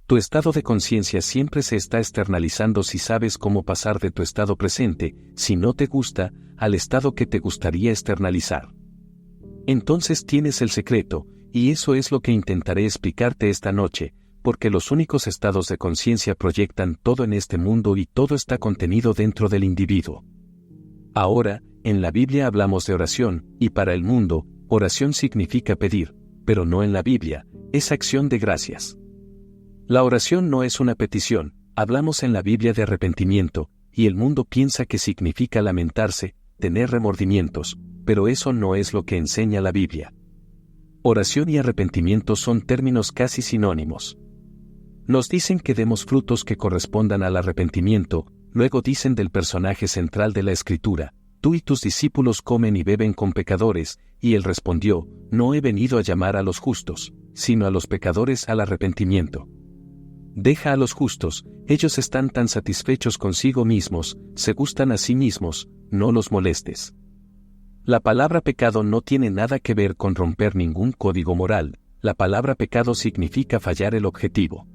Tu estado de conciencia siempre se está externalizando si sabes cómo pasar de tu estado presente, si no te gusta, al estado que te gustaría externalizar. Entonces tienes el secreto, y eso es lo que intentaré explicarte esta noche, porque los únicos estados de conciencia proyectan todo en este mundo y todo está contenido dentro del individuo. Ahora, en la Biblia hablamos de oración, y para el mundo, oración significa pedir, pero no en la Biblia, es acción de gracias. La oración no es una petición, hablamos en la Biblia de arrepentimiento, y el mundo piensa que significa lamentarse, tener remordimientos, pero eso no es lo que enseña la Biblia. Oración y arrepentimiento son términos casi sinónimos. Nos dicen que demos frutos que correspondan al arrepentimiento, luego dicen del personaje central de la Escritura, tú y tus discípulos comen y beben con pecadores, y él respondió, no he venido a llamar a los justos, sino a los pecadores al arrepentimiento. Deja a los justos, ellos están tan satisfechos consigo mismos, se gustan a sí mismos, no los molestes. La palabra pecado no tiene nada que ver con romper ningún código moral, la palabra pecado significa fallar el objetivo.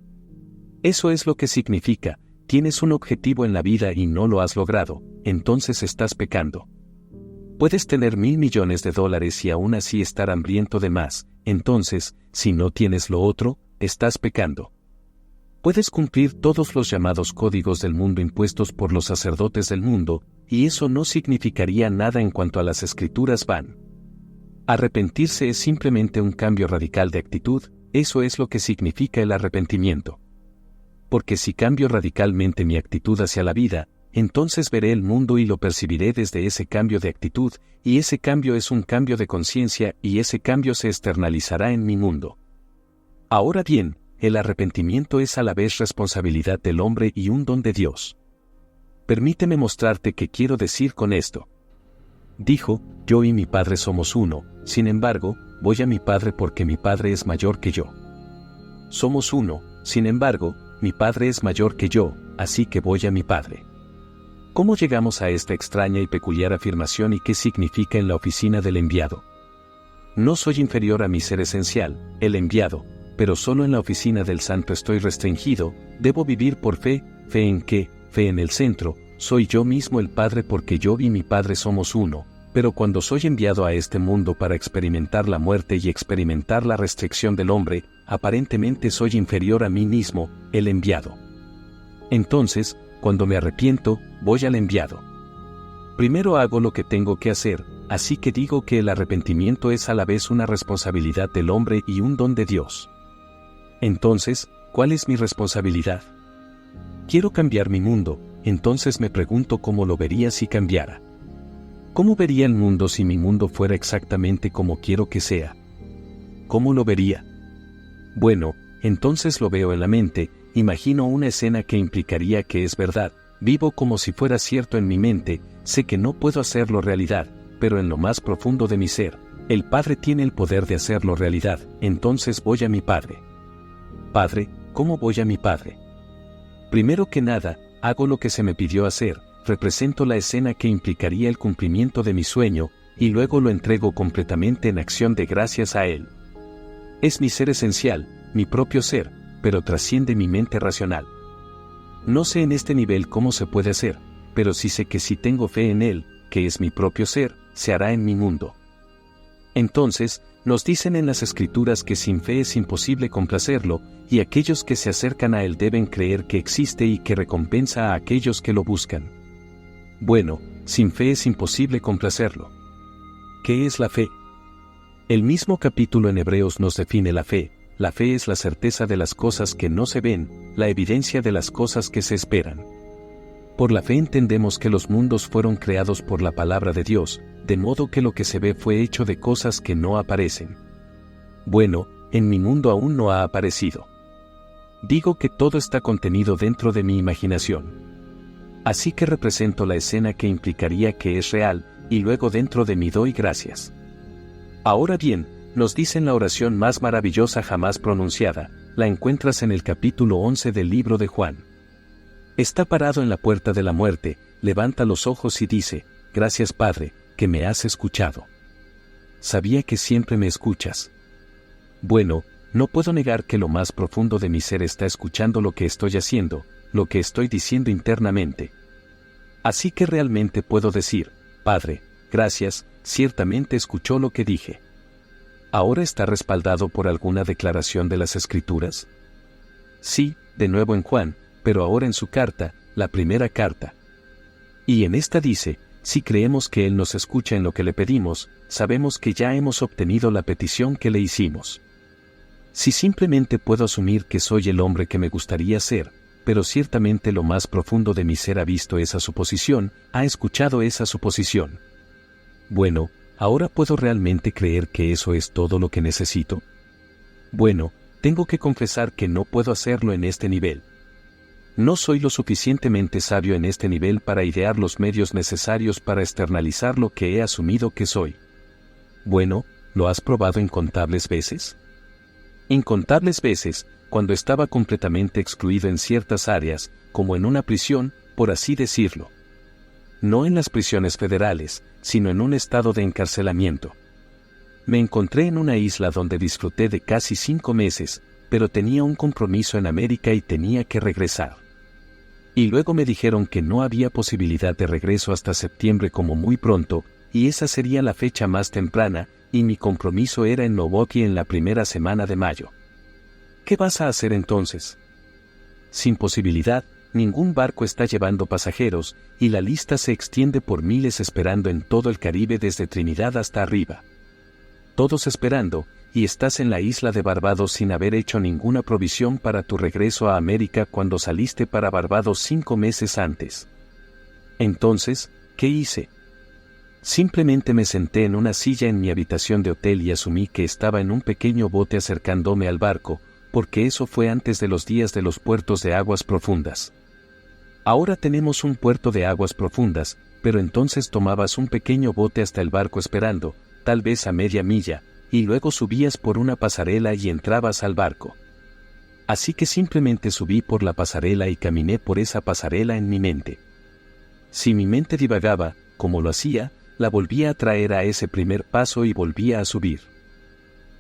Eso es lo que significa, tienes un objetivo en la vida y no lo has logrado, entonces estás pecando. Puedes tener $1,000 millones y aún así estar hambriento de más, entonces, si no tienes lo otro, estás pecando. Puedes cumplir todos los llamados códigos del mundo impuestos por los sacerdotes del mundo, y eso no significaría nada en cuanto a las escrituras van. Arrepentirse es simplemente un cambio radical de actitud, eso es lo que significa el arrepentimiento. Porque si cambio radicalmente mi actitud hacia la vida, entonces veré el mundo y lo percibiré desde ese cambio de actitud, y ese cambio es un cambio de conciencia y ese cambio se externalizará en mi mundo. Ahora bien, el arrepentimiento es a la vez responsabilidad del hombre y un don de Dios. Permíteme mostrarte qué quiero decir con esto. Dijo, yo y mi padre somos uno, sin embargo, voy a mi padre porque mi padre es mayor que yo. Somos uno, sin embargo, mi padre es mayor que yo, así que voy a mi padre. ¿Cómo llegamos a esta extraña y peculiar afirmación y qué significa en la oficina del enviado? No soy inferior a mi ser esencial, el enviado, pero solo en la oficina del santo estoy restringido, debo vivir por fe, ¿fe en qué? Fe en el centro, soy yo mismo el Padre porque yo y mi Padre somos uno, pero cuando soy enviado a este mundo para experimentar la muerte y experimentar la restricción del hombre, aparentemente soy inferior a mí mismo, el enviado. Entonces, cuando me arrepiento, voy al enviado. Primero hago lo que tengo que hacer, así que digo que el arrepentimiento es a la vez una responsabilidad del hombre y un don de Dios. Entonces, ¿cuál es mi responsabilidad? Quiero cambiar mi mundo, entonces me pregunto cómo lo vería si cambiara. ¿Cómo vería el mundo si mi mundo fuera exactamente como quiero que sea? ¿Cómo lo vería? Bueno, entonces lo veo en la mente, imagino una escena que implicaría que es verdad, vivo como si fuera cierto en mi mente, sé que no puedo hacerlo realidad, pero en lo más profundo de mi ser, el Padre tiene el poder de hacerlo realidad, entonces voy a mi Padre. Padre, ¿cómo voy a mi Padre? Primero que nada, hago lo que se me pidió hacer, represento la escena que implicaría el cumplimiento de mi sueño, y luego lo entrego completamente en acción de gracias a Él. Es mi ser esencial, mi propio ser, pero trasciende mi mente racional. No sé en este nivel cómo se puede hacer, pero sí sé que si tengo fe en Él, que es mi propio ser, se hará en mi mundo. Entonces, nos dicen en las Escrituras que sin fe es imposible complacerlo, y aquellos que se acercan a Él deben creer que existe y que recompensa a aquellos que lo buscan. Bueno, sin fe es imposible complacerlo. ¿Qué es la fe? El mismo capítulo en Hebreos nos define la fe. La fe es la certeza de las cosas que no se ven, la evidencia de las cosas que se esperan. Por la fe entendemos que los mundos fueron creados por la palabra de Dios, de modo que lo que se ve fue hecho de cosas que no aparecen. Bueno, en mi mundo aún no ha aparecido. Digo que todo está contenido dentro de mi imaginación. Así que represento la escena que implicaría que es real, y luego dentro de mí doy gracias. Ahora bien, nos dicen la oración más maravillosa jamás pronunciada, la encuentras en el capítulo 11 del libro de Juan. Está parado en la puerta de la muerte, levanta los ojos y dice, gracias Padre, que me has escuchado. Sabía que siempre me escuchas. Bueno, no puedo negar que lo más profundo de mi ser está escuchando lo que estoy haciendo, lo que estoy diciendo internamente. Así que realmente puedo decir, Padre, gracias, ciertamente escuchó lo que dije. ¿Ahora está respaldado por alguna declaración de las Escrituras? Sí, de nuevo en Juan, pero ahora en su carta, la primera carta. Y en esta dice, si creemos que Él nos escucha en lo que le pedimos, sabemos que ya hemos obtenido la petición que le hicimos. Si simplemente puedo asumir que soy el hombre que me gustaría ser, pero ciertamente lo más profundo de mi ser ha visto esa suposición, ha escuchado esa suposición. Bueno, ¿ahora puedo realmente creer que eso es todo lo que necesito? Bueno, tengo que confesar que no puedo hacerlo en este nivel. No soy lo suficientemente sabio en este nivel para idear los medios necesarios para externalizar lo que he asumido que soy. Bueno, ¿lo has probado incontables veces? Incontables veces, cuando estaba completamente excluido en ciertas áreas, como en una prisión, por así decirlo. No en las prisiones federales, sino en un estado de encarcelamiento. Me encontré en una isla donde disfruté de casi 5 meses, pero tenía un compromiso en América y tenía que regresar. Y luego me dijeron que no había posibilidad de regreso hasta septiembre como muy pronto, y esa sería la fecha más temprana, y mi compromiso era en Milwaukee en la primera semana de mayo. ¿Qué vas a hacer entonces? Sin posibilidad, ningún barco está llevando pasajeros, y la lista se extiende por miles esperando en todo el Caribe desde Trinidad hasta arriba. Todos esperando, y estás en la isla de Barbados sin haber hecho ninguna provisión para tu regreso a América cuando saliste para Barbados 5 meses antes. Entonces, ¿qué hice? Simplemente me senté en una silla en mi habitación de hotel y asumí que estaba en un pequeño bote acercándome al barco, porque eso fue antes de los días de los puertos de aguas profundas. Ahora tenemos un puerto de aguas profundas, pero entonces tomabas un pequeño bote hasta el barco esperando, tal vez a media milla, y luego subías por una pasarela y entrabas al barco. Así que simplemente subí por la pasarela y caminé por esa pasarela en mi mente. Si mi mente divagaba, como lo hacía, la volvía a traer a ese primer paso y volvía a subir.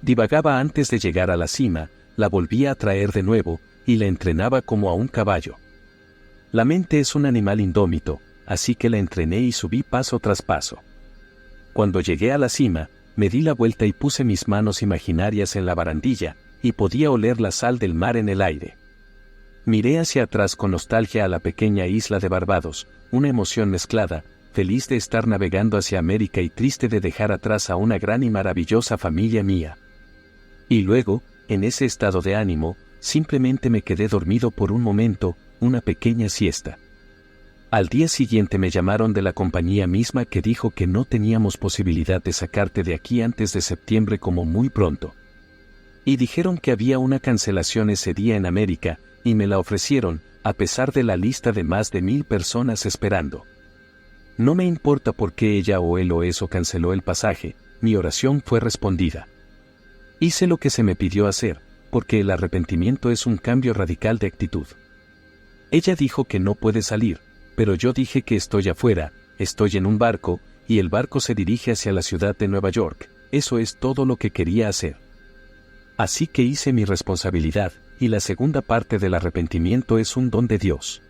Divagaba antes de llegar a la cima, la volvía a traer de nuevo, y la entrenaba como a un caballo. La mente es un animal indómito, así que la entrené y subí paso tras paso. Cuando llegué a la cima, me di la vuelta y puse mis manos imaginarias en la barandilla, y podía oler la sal del mar en el aire. Miré hacia atrás con nostalgia a la pequeña isla de Barbados, una emoción mezclada, feliz de estar navegando hacia América y triste de dejar atrás a una gran y maravillosa familia mía. Y luego, en ese estado de ánimo, simplemente me quedé dormido por un momento, una pequeña siesta. Al día siguiente me llamaron de la compañía misma que dijo que no teníamos posibilidad de sacarte de aquí antes de septiembre como muy pronto. Y dijeron que había una cancelación ese día en América, y me la ofrecieron, a pesar de la lista de más de 1000 personas esperando. No me importa por qué ella o él o eso canceló el pasaje, mi oración fue respondida. Hice lo que se me pidió hacer, porque el arrepentimiento es un cambio radical de actitud. Ella dijo que no puede salir, pero yo dije que estoy afuera, estoy en un barco, y el barco se dirige hacia la ciudad de Nueva York, eso es todo lo que quería hacer. Así que hice mi responsabilidad, y la segunda parte del arrepentimiento es un don de Dios.